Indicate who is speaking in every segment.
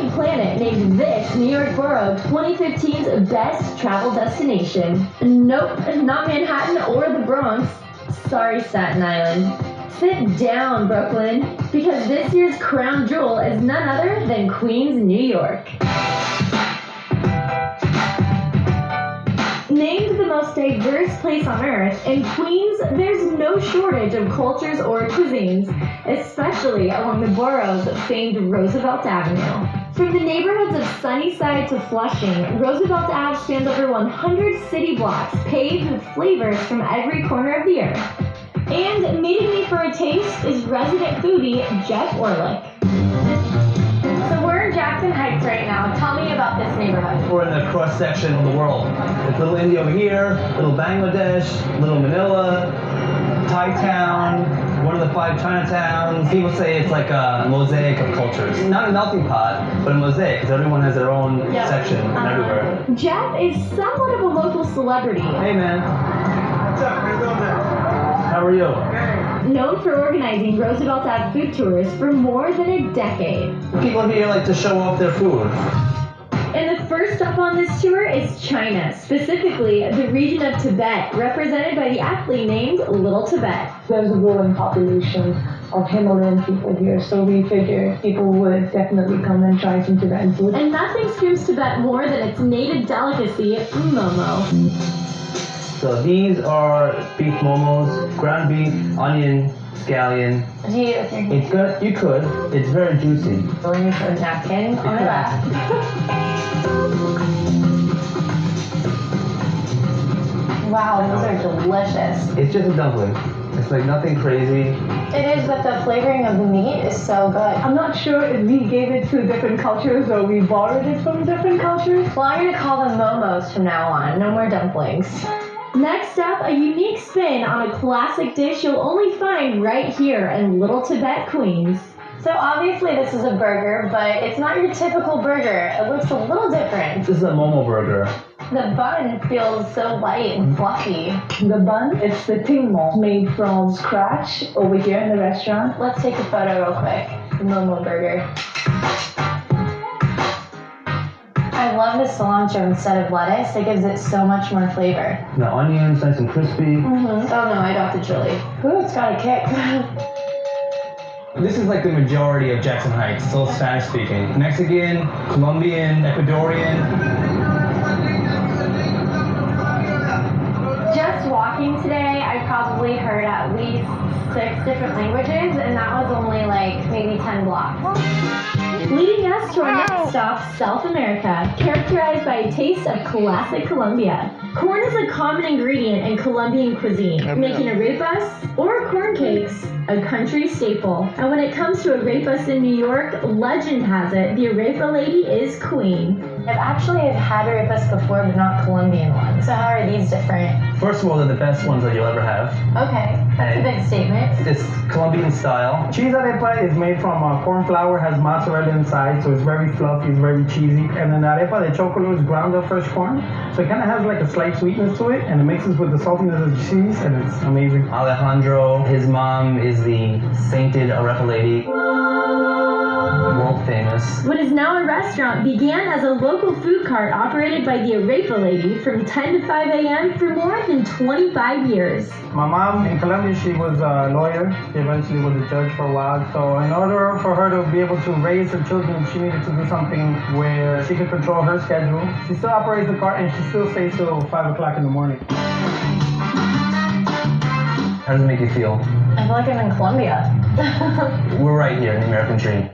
Speaker 1: Time Planet named this New York borough 2015's best travel destination. Nope, not Manhattan or the Bronx. Sorry, Staten Island. Sit down, Brooklyn, because this year's crown jewel is none other than Queens, New York. Named the most diverse place on earth, in Queens, there's no shortage of cultures or cuisines, especially along the borough's famed Roosevelt Avenue. From the neighborhoods of Sunnyside to Flushing, Roosevelt Ave spans over 100 city blocks paved with flavors from every corner of the earth. And meeting me for a taste is resident foodie Jeff Orlick. So we're in Jackson Heights right now. Tell me about this neighborhood.
Speaker 2: We're in the cross section of the world. There's little India over here, little Bangladesh, little Manila, Thai town, one of the 5 Chinatowns. People say it's like a mosaic of cultures. Not a melting pot, but a mosaic, because everyone has their own section everywhere.
Speaker 1: Jeff is somewhat of a local celebrity.
Speaker 2: Hey man.
Speaker 3: What's up? How you doing there?
Speaker 2: How are you?
Speaker 1: Known for organizing Roosevelt Ave food tours for more than a decade.
Speaker 2: People here like to show off their food.
Speaker 1: And the first stop on this tour is China, specifically the region of Tibet, represented by the aptly named Little Tibet.
Speaker 4: There's a growing population of Himalayan people here, so we figured people would definitely come and try some Tibetan food.
Speaker 1: And nothing screams Tibet more than its native delicacy, momo.
Speaker 2: So these are beef momos, ground beef, onion, scallion.
Speaker 1: Do you eat with your hand?
Speaker 2: It's good. You could. It's very juicy.
Speaker 1: Let me put a napkin on my lap. Wow, those are delicious.
Speaker 2: It's just a dumpling. It's like nothing crazy.
Speaker 1: It is, but the flavoring of the meat is so good.
Speaker 4: I'm not sure if we gave it to different cultures or we borrowed it from different cultures.
Speaker 1: Well, I'm gonna call them momos from now on. No more dumplings. Next up, a unique spin on a classic dish you'll only find right here in Little Tibet, Queens. So obviously this is a burger, but it's not your typical burger. It looks a little different.
Speaker 2: This is a momo burger.
Speaker 1: The bun feels so light and fluffy.
Speaker 4: The bun, it's the tingmo, made from scratch over here in the restaurant.
Speaker 1: Let's take a photo real quick. The momo burger. I love the cilantro instead of lettuce. It gives it so much more flavor.
Speaker 2: The onions, nice and crispy.
Speaker 1: Oh no, I got the chili. Ooh, it's got a kick.
Speaker 2: This is like the majority of Jackson Heights. It's all Spanish speaking. Mexican, Colombian, Ecuadorian.
Speaker 1: Just walking today, I probably heard at least 6 different languages, and that was only like maybe 10 blocks. Leading us to our next stop, South America, characterized by a taste of classic Colombia. Corn is a common ingredient in Colombian cuisine, making arepas or corn cakes a country staple. And when it comes to arepas in New York, legend has it the arepa lady is queen. I've actually had arepas before, but not Colombian ones. So how are these different?
Speaker 2: First of all, they're the best ones that you'll ever have.
Speaker 1: Okay, that's a big statement.
Speaker 2: It's Colombian style.
Speaker 3: Cheese arepa is made from corn flour, has mozzarella inside, so it's very fluffy, it's very cheesy. And then the arepa de chocolo is ground up fresh corn, so it kind of has like a slight sweetness to it, and it mixes with the saltiness of the cheese, and it's amazing.
Speaker 2: Alejandro, his mom is the sainted arepa lady. World famous.
Speaker 1: What is now a restaurant began as a local food cart operated by the Arepa Lady from 10 to 5 a.m. for more than 25 years.
Speaker 3: My mom in Colombia, she was a lawyer. She eventually was a judge for a while. So in order for her to be able to raise her children, she needed to do something where she could control her schedule. She still operates the cart and she still stays till 5 o'clock in the morning.
Speaker 2: How does it make you feel?
Speaker 1: I feel like I'm in Colombia.
Speaker 2: We're right here in the American dream.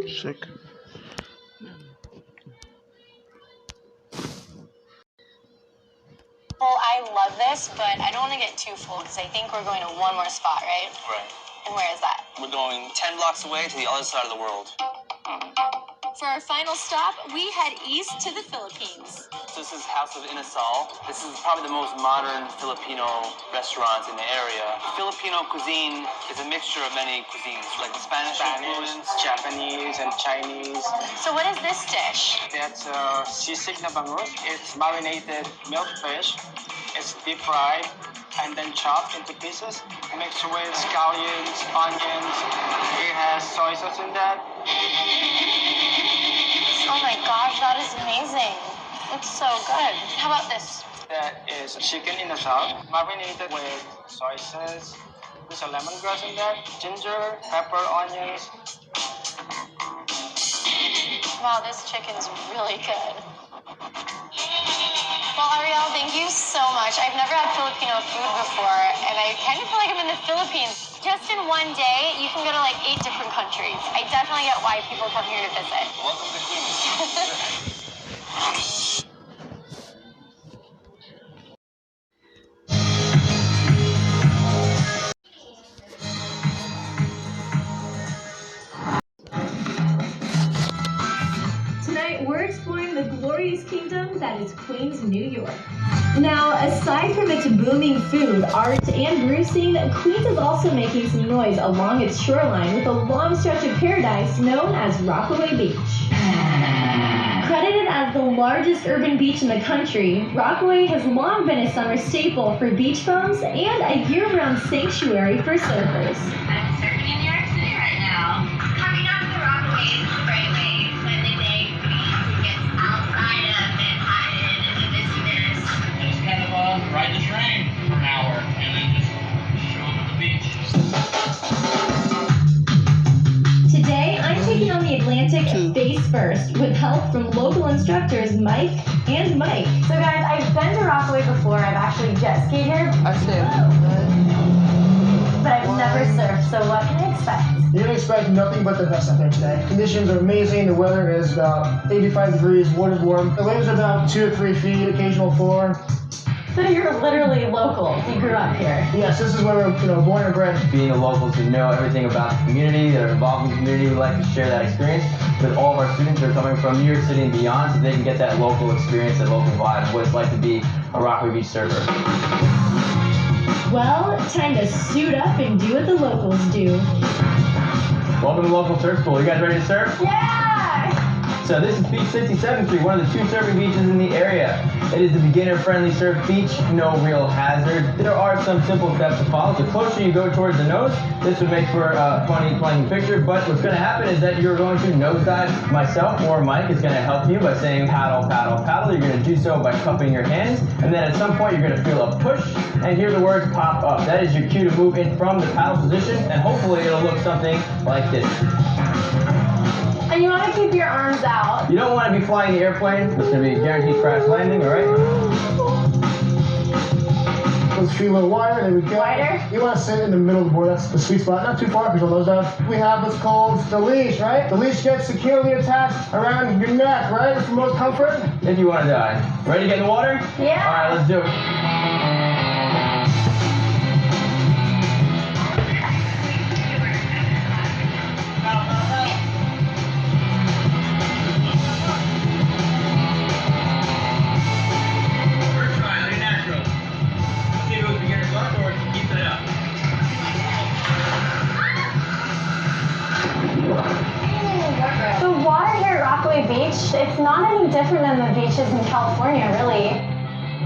Speaker 5: Sick.
Speaker 6: Well, I love this, but I don't want to get too full because I think we're going to one more spot, right?
Speaker 7: Right.
Speaker 6: And where is that?
Speaker 7: We're going 10 blocks away to the other side of the world.
Speaker 6: For our final stop, we head east to the Philippines.
Speaker 7: This is House of Inasal. This is probably the most modern Filipino restaurant in the area. Filipino cuisine is a mixture of many cuisines, like Spanish influence,
Speaker 8: Japanese, and Chinese.
Speaker 6: So what is this dish?
Speaker 8: That's sisig na bangus. It's marinated milk fish. It's deep fried. and then chopped into pieces, mixed with scallions, onions. It has soy sauce in that.
Speaker 6: Oh my gosh, that is amazing. Looks so good. How about this?
Speaker 8: That is chicken in a salt, marinated with soy sauce. There's a lemongrass in that, ginger, pepper, onions.
Speaker 6: Wow, this chicken's really good. Well, Ariel, thank you so much. I've never had Filipino food before, and I kind of feel like I'm in the Philippines. Just in one day, you can go to like 8 different countries. I definitely get why people come here to visit.
Speaker 7: Welcome to Queens.
Speaker 1: Tonight, we're exploring the glorious kingdom that is Queens, New York. Now, aside from its booming food, art, and brew scene, Queens is also making some noise along its shoreline with a long stretch of paradise known as Rockaway Beach. Credited as the largest urban beach in the country, Rockaway has long been a summer staple for beach bums and a year-round sanctuary for surfers.
Speaker 5: I'm surfing in New York City right now. Coming up the Rockaway is a great way to spend the day to get outside of Manhattan and the busyness.
Speaker 9: Just kind of ride the train for an hour and then just show up at the beach.
Speaker 1: Today, I'm taking on the Atlantic face first with help from local instructors Mike and Mike.
Speaker 10: So guys, I've been to Rockaway before. I've actually jet skied here.
Speaker 11: I see.
Speaker 10: But I've never surfed, so what can I expect?
Speaker 12: You can expect nothing but the best out there today. Conditions are amazing. The weather is about 85 degrees, water's warm. The waves are about 2 to 3 feet, occasional 4.
Speaker 10: So you're literally local. You grew up here.
Speaker 12: Yes, this is where we're born and bred.
Speaker 2: Being a local to know everything about the community, that are involved in the community, we like to share that experience with all of our students that are coming from New York City and beyond so they can get that local experience, that local vibe, what it's like to be a Rockaway Beach surfer.
Speaker 1: Well, time to suit up and do what the locals do.
Speaker 2: Welcome to Local Surf School. You guys ready to surf?
Speaker 10: Yeah!
Speaker 2: So this is Beach 67th Street, one of the 2 surfing beaches in the area. It is a beginner-friendly surf beach, no real hazards. There are some simple steps to follow. The closer you go towards the nose, this would make for a funny playing picture, but what's going to happen is that you're going to nosedive. Myself or Mike is going to help you by saying paddle, paddle, paddle. You're going to do so by cupping your hands, and then at some point you're going to feel a push and hear the words pop up. That is your cue to move in from the paddle position, and hopefully it'll look something like this.
Speaker 10: And you want to keep your arms out.
Speaker 2: You don't want to be flying the airplane. It's going to be a guaranteed crash landing, all right?
Speaker 12: Let's feel a little wider. There we go.
Speaker 10: Wider?
Speaker 12: You want to sit in the middle of the board. That's the sweet spot. Not too far because those are. We have what's called the leash, right? The leash gets securely attached around your neck, right? It's for most comfort.
Speaker 2: If you want to die. Ready to get in the water?
Speaker 10: Yeah.
Speaker 2: All right, let's do it.
Speaker 10: The water here at Rockaway Beach, it's not any different than the beaches in California, really.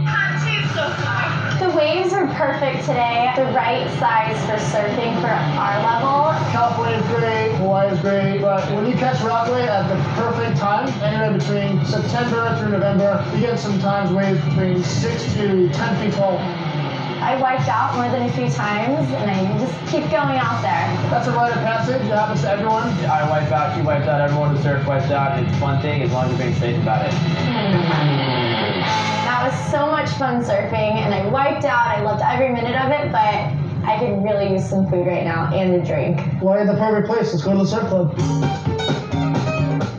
Speaker 5: Hot too so far.
Speaker 10: The waves are perfect today, the right size for surfing for our level.
Speaker 12: California is great, Hawaii is great, but when you catch Rockaway at the perfect time, anywhere between September through November, you get sometimes waves between 6 to 10 feet tall.
Speaker 10: I wiped out more than a few times, and I just keep going out there.
Speaker 12: That's a rite of passage. It happens to everyone.
Speaker 2: I wipe out, she wipes out, everyone who surfs wipes out. It's a fun thing as long as you're being safe about it.
Speaker 10: That was so much fun surfing, and I wiped out. I loved every minute of it, but I could really use some food right now and a drink.
Speaker 12: Well, you're the perfect place. Let's go to the surf club.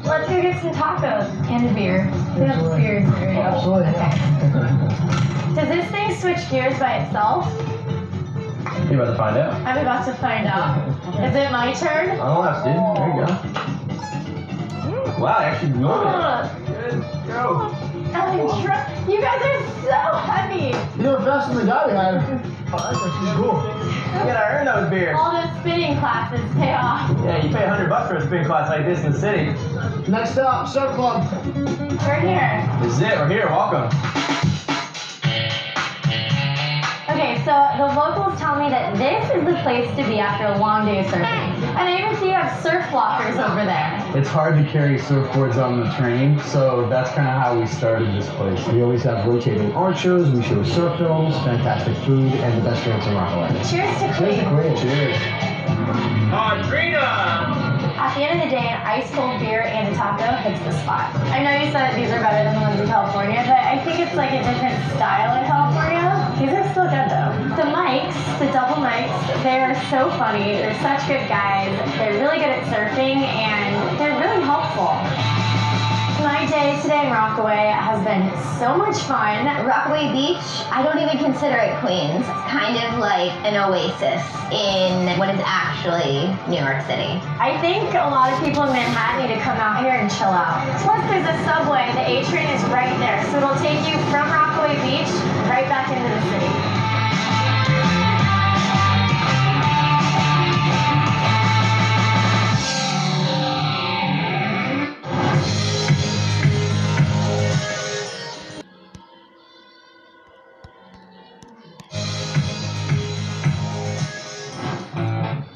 Speaker 10: Let's go get some tacos and a beer. We have beers here, right?
Speaker 12: Absolutely.
Speaker 10: Okay. Does this thing switch gears by itself?
Speaker 2: You're about to find out.
Speaker 10: I'm about to find out. Is it my turn?
Speaker 2: On the left, dude. There you go. Wow, actually moving it. Good. Go.
Speaker 10: You guys are so heavy.
Speaker 12: You were faster than the guy we had. Oh, that's actually cool.
Speaker 2: You gotta earn those beers.
Speaker 10: All those spinning classes pay off.
Speaker 2: Yeah, you pay $100 for a spin class like this in the city.
Speaker 12: Next stop, surf club.
Speaker 10: We're here.
Speaker 2: This is it. We're here. Welcome.
Speaker 10: Okay,
Speaker 1: So the locals tell me that this is the place to be after a long day of surfing. And I even see you have surf lockers over there.
Speaker 11: It's hard to carry surfboards on the train, so that's kind of how we started this place. We always have rotating art shows, we show surf films, fantastic food, and the best drinks in Rockaway.
Speaker 1: Cheers to
Speaker 11: Cheers to
Speaker 1: Queens.
Speaker 11: Queens. Cheers.
Speaker 1: At the end of the day, an ice cold beer and a taco hits the spot. I know you said that these are better than the ones in California, but I think it's like a different style in California. These are still good though. The Mikes, the double Mikes, they are so funny. They're such good guys. They're really good at surfing and they're really helpful. My day today in Rockaway has been so much fun.
Speaker 5: Rockaway Beach, I don't even consider it Queens. It's kind of like an oasis in what is actually New York City.
Speaker 1: I think a lot of people in Manhattan need to come out here and chill out. Plus there's a subway, the A train is right there, so it'll take you from Rockaway Beach right back into the city.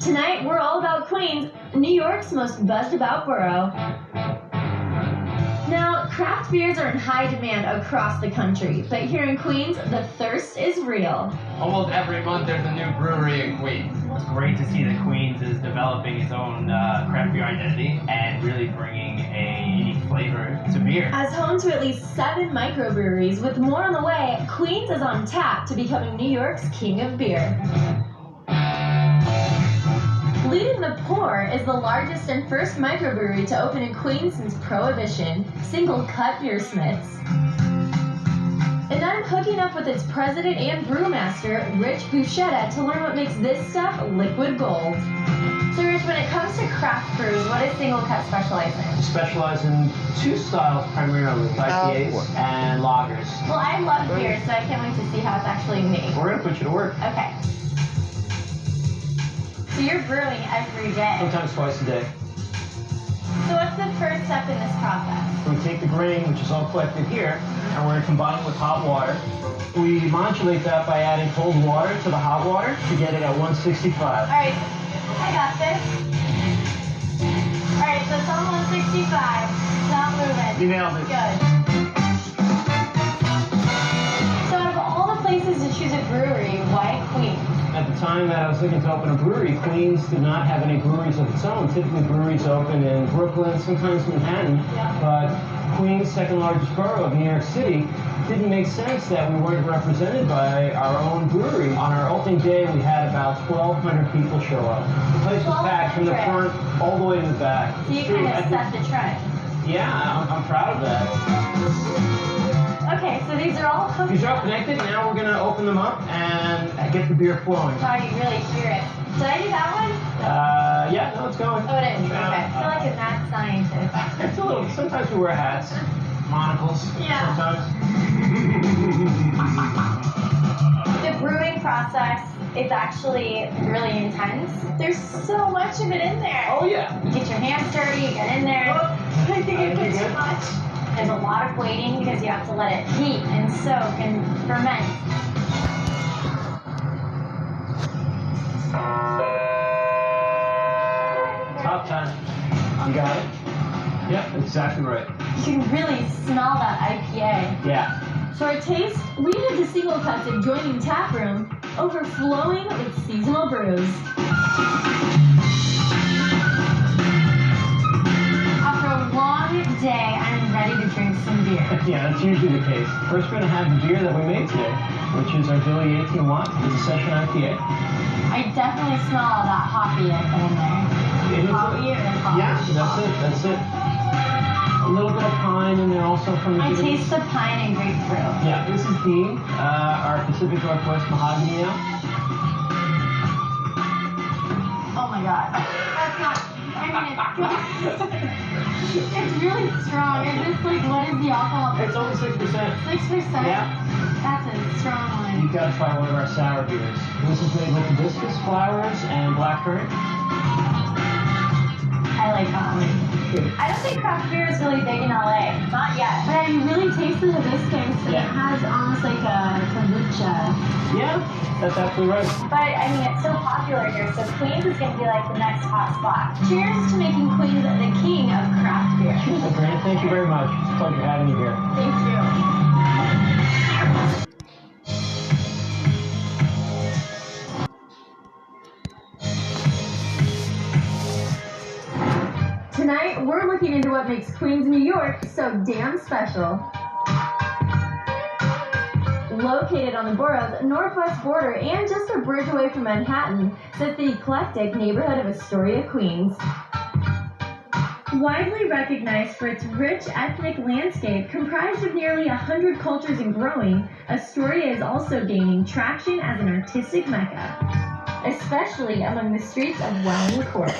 Speaker 1: Tonight, we're all about Queens, New York's most buzzed about borough. Now, craft beers are in high demand across the country, but here in Queens, the thirst is real.
Speaker 13: Almost every month there's a new brewery in Queens. It's great to see that Queens is developing its own craft beer identity and really bringing a unique flavor to beer.
Speaker 1: As home to at least 7 microbreweries with more on the way, Queens is on tap to becoming New York's king of beer. Leading the Pour is the largest and first microbrewery to open in Queens since Prohibition, Single Cut Beersmiths. And I'm hooking up with its president and brewmaster, Rich Bouchetta, to learn what makes this stuff liquid gold. So Rich, when it comes to craft brews, what does Single Cut specialize in?
Speaker 14: Specialize in 2 styles primarily, IPAs and lagers.
Speaker 1: Well, I love beer, so I can't wait to see how it's actually made.
Speaker 14: We're gonna put you to work.
Speaker 1: Okay. So you're brewing every day.
Speaker 14: Sometimes twice a day.
Speaker 1: So what's the first step in this process?
Speaker 14: We take the grain, which is all collected here, and we're gonna combine it with hot water. We modulate that by adding cold water to the hot water to get it at 165.
Speaker 1: All right, I got this. All right, so it's on 165. It's not moving.
Speaker 14: You nailed it.
Speaker 1: Good. So out of all the places to choose a brewery, why Queens?
Speaker 14: At the time that I was looking to open a brewery, Queens did not have any breweries of its own. Typically breweries open in Brooklyn, sometimes Manhattan, but Queens, second largest borough of New York City, didn't make sense that we weren't represented by our own brewery. On our opening day, we had about 1,200 people show up. The place was packed from the front all the way to the back.
Speaker 1: So you kind of set the trend.
Speaker 14: Yeah, I'm proud of that.
Speaker 1: Okay, so these are all hooked.
Speaker 14: These are all connected. Now we're going to open them up and get the beer flowing.
Speaker 1: Wow, you really hear it. Did I do that one?
Speaker 14: Yeah, no, it's going.
Speaker 1: Oh, it is? Okay. I feel like a mad scientist.
Speaker 14: It's a little, sometimes we wear hats, monocles,
Speaker 1: Yeah.
Speaker 14: sometimes.
Speaker 1: The brewing process is actually really intense. There's so much of it in there.
Speaker 14: Oh, yeah.
Speaker 1: You get your hands dirty, you get in there. I think it gets too much. There's a lot of waiting because you have to let it heat and soak and ferment.
Speaker 14: Top 10. You got it? Yep, exactly right.
Speaker 1: You can really smell that IPA.
Speaker 14: Yeah.
Speaker 1: For a taste, we head to Single Cut's adjoining tap room, overflowing with seasonal brews. After a long day, I'm ready to drink some beer.
Speaker 14: Yeah, that's usually the case. First, we're going to have the beer that we made today, which is our Billy 18 Watt. It's a session IPA.
Speaker 1: I definitely smell that hoppy in there. Hoppy or hoppy?
Speaker 14: Yeah, that's it. A little bit of pine in there also from the
Speaker 1: I
Speaker 14: beginning.
Speaker 1: taste the pine and grapefruit.
Speaker 14: Yeah, this is Dean, our Pacific Northwest mahogany ale.
Speaker 1: Oh my god. That's not, I mean, it's good. It's really strong. Is this like, what is the alcohol?
Speaker 14: It's only 6%.
Speaker 1: 6%?
Speaker 14: Yeah.
Speaker 1: That's a strong one.
Speaker 14: You've got to try one of our sour beers. This is made with hibiscus flowers and blackcurrant.
Speaker 1: I like that one. I don't think craft beer is really big in LA. Not yet. But you really taste the hibiscus.
Speaker 14: Yeah.
Speaker 1: It has almost like a kombucha.
Speaker 14: Yeah, that's absolutely right.
Speaker 1: But I mean, it's so popular here, so Queens is going to be like the next hot spot. Cheers to making Queens the king of craft beer.
Speaker 14: Grant, thank you very much. It's a pleasure having you here.
Speaker 1: Thank you. Tonight, we're looking into what makes Queens, New York so damn special. Located on the borough's northwest border and just a bridge away from Manhattan, sits the eclectic neighborhood of Astoria, Queens. Widely recognized for its rich ethnic landscape comprised of nearly 100 cultures and growing, Astoria is also gaining traction as an artistic mecca, especially among the streets of Welling Court.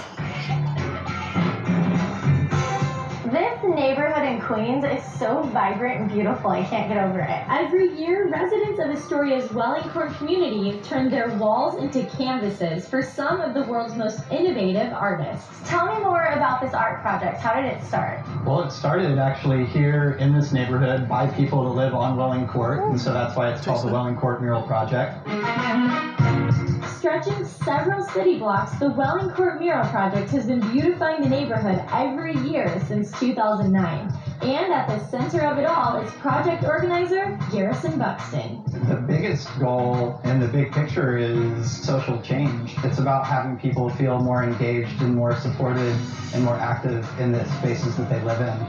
Speaker 1: This neighborhood in Queens is so vibrant and beautiful, I can't get over it. Every year, residents of Astoria's Welling Court community turn their walls into canvases for some of the world's most innovative artists. Tell me more about this art project. How did it start?
Speaker 15: Well, it started actually here in this neighborhood by people who live on Welling Court, and so that's why it's called the Welling Court Mural Project.
Speaker 1: Stretching several city blocks, the Welling Court Mural Project has been beautifying the neighborhood every year since 2009. And at the center of it all is project organizer Garrison Buxton.
Speaker 15: The biggest goal in the big picture is social change. It's about having people feel more engaged and more supported and more active in the spaces that they live in.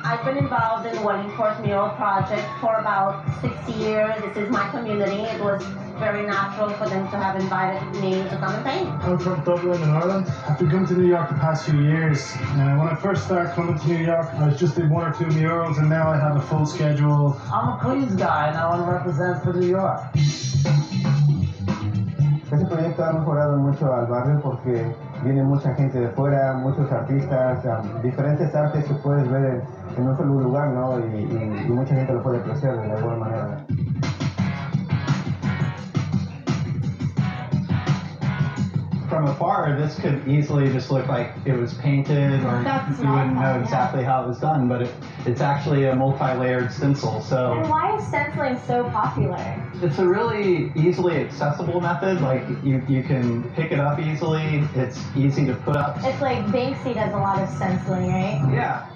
Speaker 16: I've been involved in the Welling Court Mural Project for about 6 years. This is my community. It was very natural for them to have invited me to come and paint.
Speaker 12: I'm from Dublin in Ireland. I've been coming to New York the past few years. When I first started coming to New York, I was just did 1 or 2 murals, and now I have a full schedule.
Speaker 17: I'm a Queens guy and I want to represent for New York.
Speaker 18: Este proyecto ha mejorado mucho al barrio porque viene mucha gente de fuera, muchos artistas, diferentes artes que puedes ver en un solo lugar, ¿no? Y mucha gente lo puede apreciar de alguna manera.
Speaker 15: From afar, this could easily just look like it was painted, or you wouldn't know exactly how it was done, but it's actually a multi-layered stencil. So.
Speaker 1: And why is stenciling so popular?
Speaker 15: It's a really easily accessible method. Like you can pick it up easily. It's easy to put up.
Speaker 1: It's like Banksy does a lot of stenciling, right?
Speaker 15: Yeah.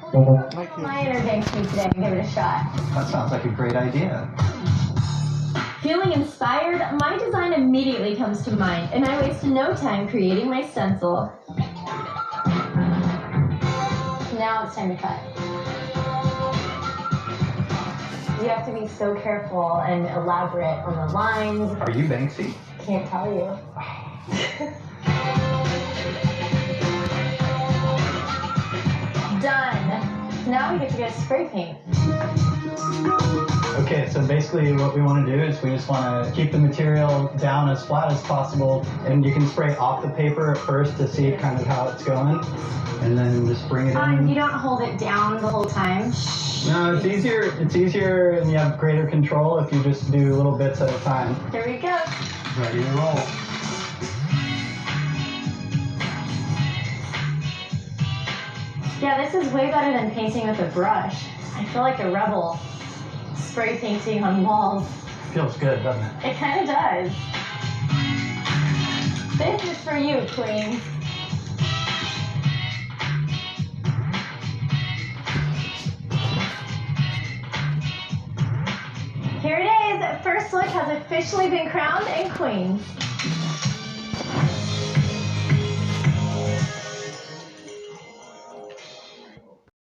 Speaker 1: My inner Banksy today, give it a shot.
Speaker 15: That sounds like a great idea.
Speaker 1: Feeling inspired, my design immediately comes to mind, and I waste no time creating my stencil. Now it's time to cut. You have to be so careful and elaborate on the lines.
Speaker 15: Are you Banksy?
Speaker 1: Can't tell you. Done. Now we get to go spray paint.
Speaker 15: Okay, so basically what we want to do is we just want to keep the material down as flat as possible, and you can spray off the paper at first to see kind of how it's going, and then just bring it in.
Speaker 1: You don't hold it down the whole time?
Speaker 15: No, it's easier and you have greater control if you just do little bits at a time.
Speaker 1: Here we go.
Speaker 15: Ready to roll.
Speaker 1: Yeah, this is way better than painting with a brush. I feel like a rebel spray painting on walls.
Speaker 15: Feels good, doesn't it?
Speaker 1: It kind of does. This is for you, Queens. Here it is. First look has officially been crowned in Queens.